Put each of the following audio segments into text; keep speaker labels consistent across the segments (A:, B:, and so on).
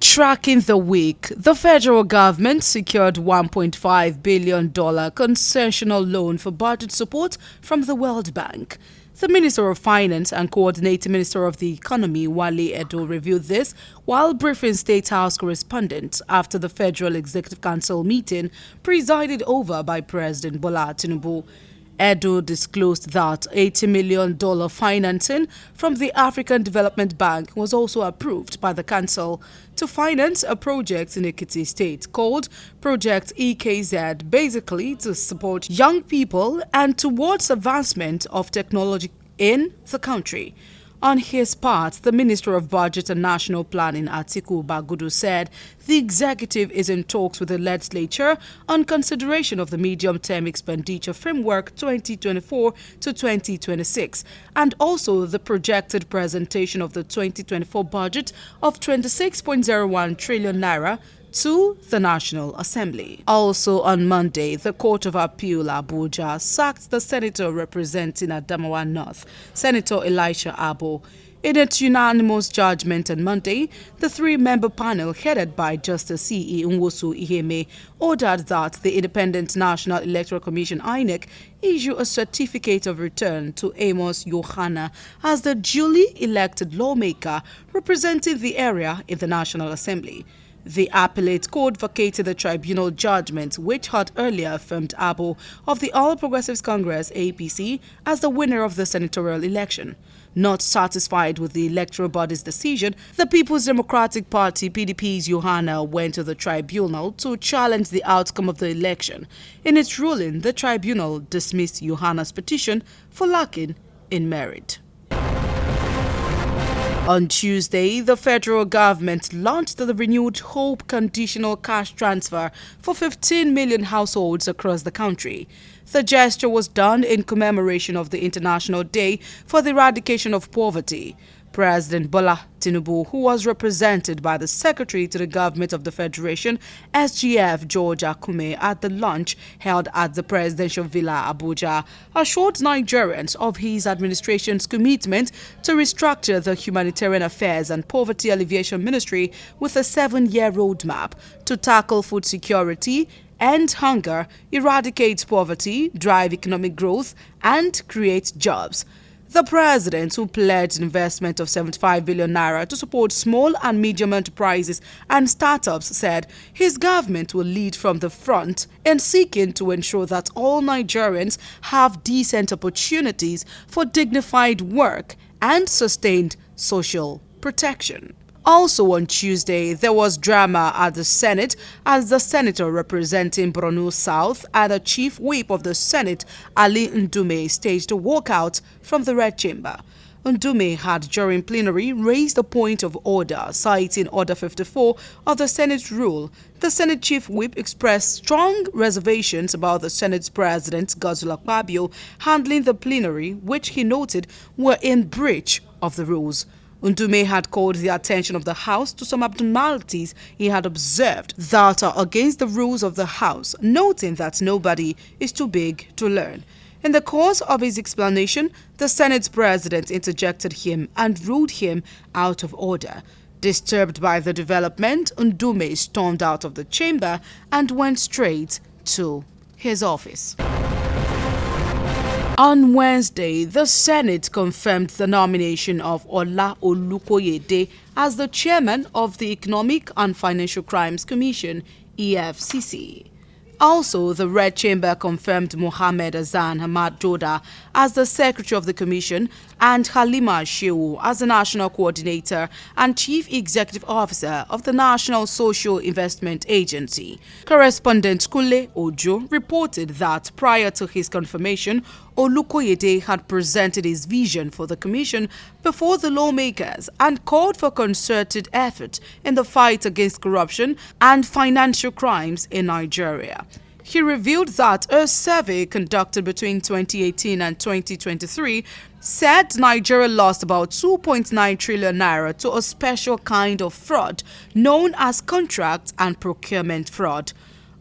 A: Tracking the week, the federal government secured $1.5 billion concessional loan for budget support from the World Bank. The Minister of Finance and Coordinating Minister of the Economy, Wale Edo, revealed this while briefing State House correspondents after the Federal Executive Council meeting presided over by President Bola Tinubu. Edo disclosed that $80 million financing from the African Development Bank was also approved by the Council to finance a project in Ekiti State called Project EKZ, basically to support young people and towards advancement of technology in the country. On his part, the Minister of Budget and National Planning, Atiku Bagudu, said the executive is in talks with the legislature on consideration of the medium-term expenditure framework 2024 to 2026 and also the projected presentation of the 2024 budget of 26.01 trillion naira to the National Assembly. Also on Monday, the Court of Appeal Abuja sacked the senator representing Adamawa North, Senator Elisha Abo. In its unanimous judgment on Monday, the three-member panel headed by Justice C.E. Nwosu Iheme ordered that the Independent National Electoral Commission INEC issue a certificate of return to Amos Yohana as the duly elected lawmaker representing the area in the National Assembly. The appellate court vacated the tribunal judgment, which had earlier affirmed Abo of the All Progressives Congress (APC) as the winner of the senatorial election. Not satisfied with the electoral body's decision, the People's Democratic Party (PDP's) Yohana went to the tribunal to challenge the outcome of the election. In its ruling, the tribunal dismissed Yohana's petition for lacking in merit. On Tuesday, the federal government launched the renewed Hope Conditional Cash Transfer for 15 million households across the country. The gesture was done in commemoration of the International Day for the Eradication of Poverty. President Bola Tinubu, who was represented by the Secretary to the Government of the Federation, SGF George Akume, at the launch held at the Presidential Villa, Abuja, assured Nigerians of his administration's commitment to restructure the Humanitarian Affairs and Poverty Alleviation Ministry with a 7-year roadmap to tackle food security, end hunger, eradicate poverty, drive economic growth, and create jobs. The president, who pledged investment of 75 billion naira to support small and medium enterprises and startups, said his government will lead from the front in seeking to ensure that all Nigerians have decent opportunities for dignified work and sustained social protection. Also on Tuesday, there was drama at the Senate as the senator representing Borno South and the chief whip of the Senate, Ali Ndume, staged a walkout from the Red Chamber. Ndume had during plenary raised a point of order, citing Order 54 of the Senate rule. The Senate chief whip expressed strong reservations about the Senate's president, Godswill Akpabio, handling the plenary, which he noted were in breach of the rules. Ndume had called the attention of the House to some abnormalities he had observed that are against the rules of the House, noting that nobody is too big to learn. In the course of his explanation, the Senate's president interjected him and ruled him out of order. Disturbed by the development, Ndume stormed out of the chamber and went straight to his office. On Wednesday, the Senate confirmed the nomination of Ola Olukoyede as the chairman of the Economic and Financial Crimes Commission, EFCC. Also, the Red Chamber confirmed Mohammed Azan Hamad Joda as the secretary of the commission and Halima Shehu as the national coordinator and chief executive officer of the National Social Investment Agency. Correspondent Kule Ojo reported that prior to his confirmation, Olukoyede had presented his vision for the commission before the lawmakers and called for concerted effort in the fight against corruption and financial crimes in Nigeria. He revealed that a survey conducted between 2018 and 2023 said Nigeria lost about 2.9 trillion naira to a special kind of fraud known as contract and procurement fraud.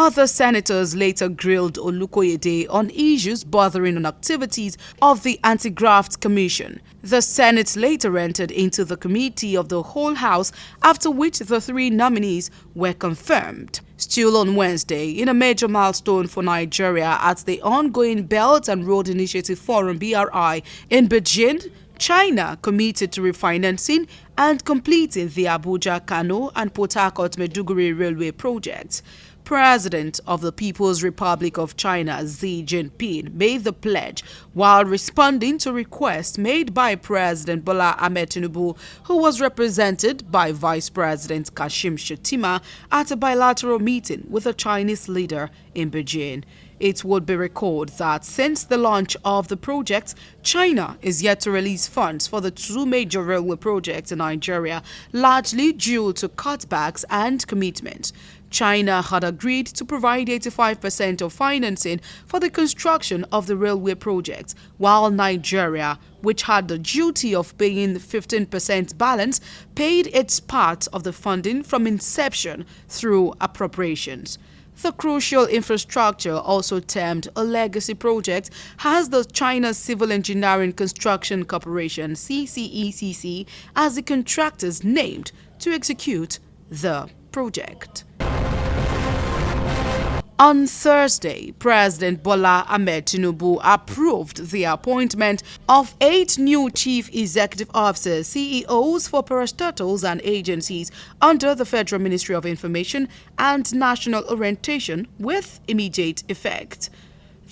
A: Other senators later grilled Olukoyede on issues bordering on activities of the Anti-Graft Commission. The Senate later entered into the committee of the whole House, after which the three nominees were confirmed. Still on Wednesday, in a major milestone for Nigeria at the ongoing Belt and Road Initiative Forum (BRI) in Beijing, China committed to refinancing and completing the Abuja-Kano and Port Harcourt-Maiduguri railway projects. President of the People's Republic of China Xi Jinping made the pledge while responding to requests made by President Bola Ahmed Tinubu, who was represented by Vice President Kashim Shettima at a bilateral meeting with the Chinese leader in Beijing. It would be recalled that since the launch of the project, China is yet to release funds for the two major railway projects in Nigeria, largely due to cutbacks and commitment. China had agreed to provide 85% of financing for the construction of the railway project, while Nigeria, which had the duty of paying the 15% balance, paid its part of the funding from inception through appropriations. The crucial infrastructure, also termed a legacy project, has the China Civil Engineering Construction Corporation (CCECC) as the contractors named to execute the project. On Thursday, President Bola Ahmed Tinubu approved the appointment of 8 new chief executive officers (CEOs) for parastatals and agencies under the Federal Ministry of Information and National Orientation with immediate effect.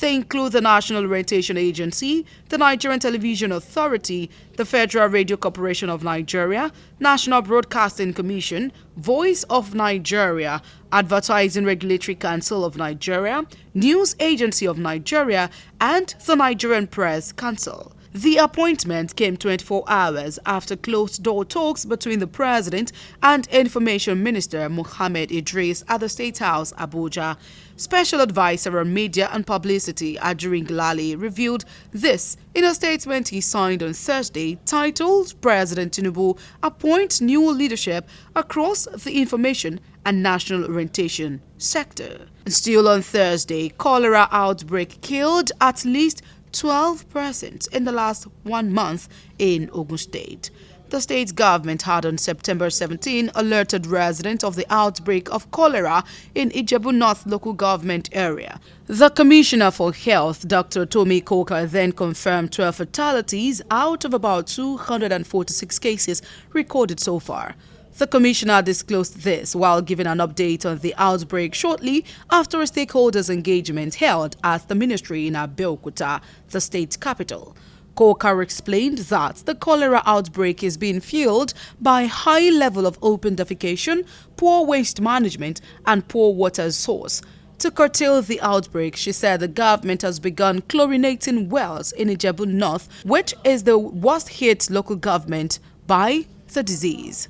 A: They include the National Orientation Agency, the Nigerian Television Authority, the Federal Radio Corporation of Nigeria, National Broadcasting Commission, Voice of Nigeria, Advertising Regulatory Council of Nigeria, News Agency of Nigeria, and the Nigerian Press Council. The appointment came 24 hours after closed-door talks between the President and Information Minister Mohammed Idris at the State House, Abuja. Special Advisor on Media and Publicity, Ajurin Glali, revealed this in a statement he signed on Thursday titled President Tinubu Appoints New Leadership Across the Information and National Orientation Sector. Still on Thursday, cholera outbreak killed at least 12 persons in the last 1 month in Ogun State. The state government had on September 17 alerted residents of the outbreak of cholera in Ijebu North local government area. The Commissioner for Health, Dr. Tomi Coker, then confirmed 12 fatalities out of about 246 cases recorded so far. The Commissioner disclosed this while giving an update on the outbreak shortly after a stakeholders' engagement held at the ministry in Abeokuta, the state capital. Coker explained that the cholera outbreak is being fueled by high level of open defecation, poor waste management, and poor water source. To curtail the outbreak, she said the government has begun chlorinating wells in Ijebu North, which is the worst hit local government by the disease.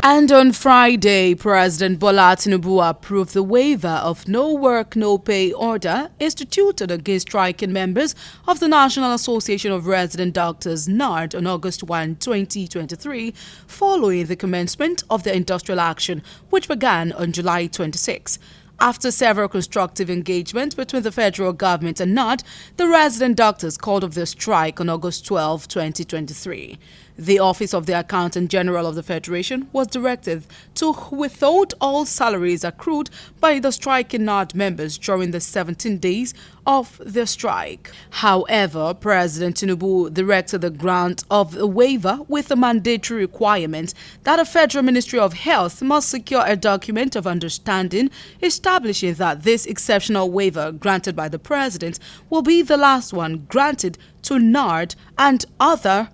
A: And on Friday, President Bola Tinubu approved the waiver of no work, no pay order instituted against striking members of the National Association of Resident Doctors (NARD) on August 1, 2023, following the commencement of the industrial action, which began on July 26. After several constructive engagements between the federal government and NARD, the resident doctors called off their strike on August 12, 2023. The Office of the Accountant General of the Federation was directed to withhold all salaries accrued by the striking NARD members during the 17 days of the strike. However, President Tinubu directed the grant of a waiver with a mandatory requirement that the Federal Ministry of Health must secure a document of understanding establishing that this exceptional waiver granted by the President will be the last one granted to NARD and other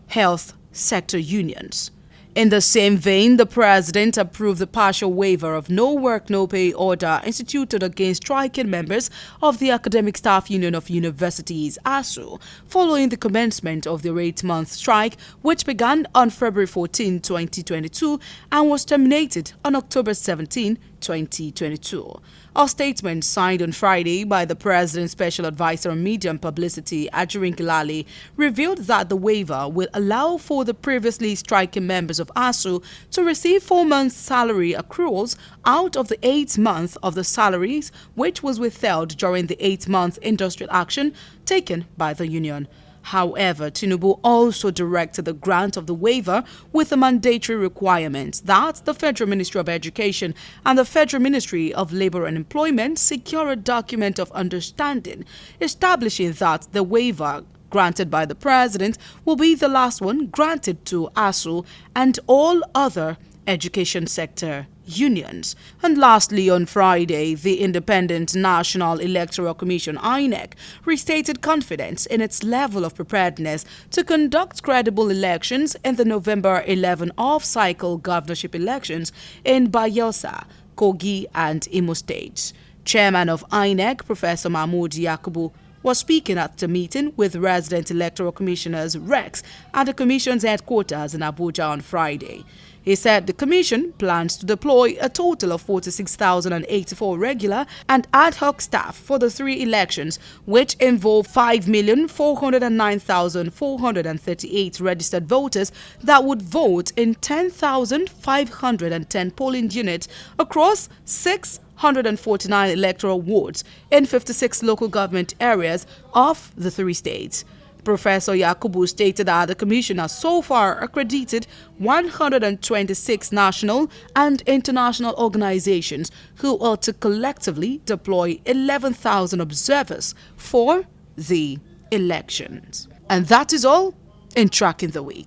A: health sector unions. In the same vein, the President approved the partial waiver of no work, no pay order instituted against striking members of the Academic Staff Union of Universities (ASU), following the commencement of their 8-month strike, which began on February 14, 2022 and was terminated on October 17, 2022. A statement signed on Friday by the President's Special Advisor on Media and Publicity, Ajirin Gilali, revealed that the waiver will allow for the previously striking members of ASUU to receive 4 months' salary accruals out of the 8 months of the salaries which was withheld during the 8-month industrial action taken by the union. However, Tinubu also directed the grant of the waiver with a mandatory requirement that the Federal Ministry of Education and the Federal Ministry of Labour and Employment secure a document of understanding establishing that the waiver granted by the President will be the last one granted to ASUU and all other education sector unions. And lastly, on Friday, the Independent National Electoral Commission (INEC) restated confidence in its level of preparedness to conduct credible elections in the November 11 off-cycle governorship elections in Bayelsa, Kogi and Imo states. Chairman of INEC, Professor Mahmood Yakubu, was speaking at a meeting with resident electoral commissioners (RECs) at the commission's headquarters in Abuja on Friday. He said the commission plans to deploy a total of 46,084 regular and ad hoc staff for the 3 elections, which involve 5,409,438 registered voters that would vote in 10,510 polling units across 649 electoral wards in 56 local government areas of the 3 states. Professor Yakubu stated that the Commission has so far accredited 126 national and international organizations who are to collectively deploy 11,000 observers for the elections. And that is all in Tracking the Week.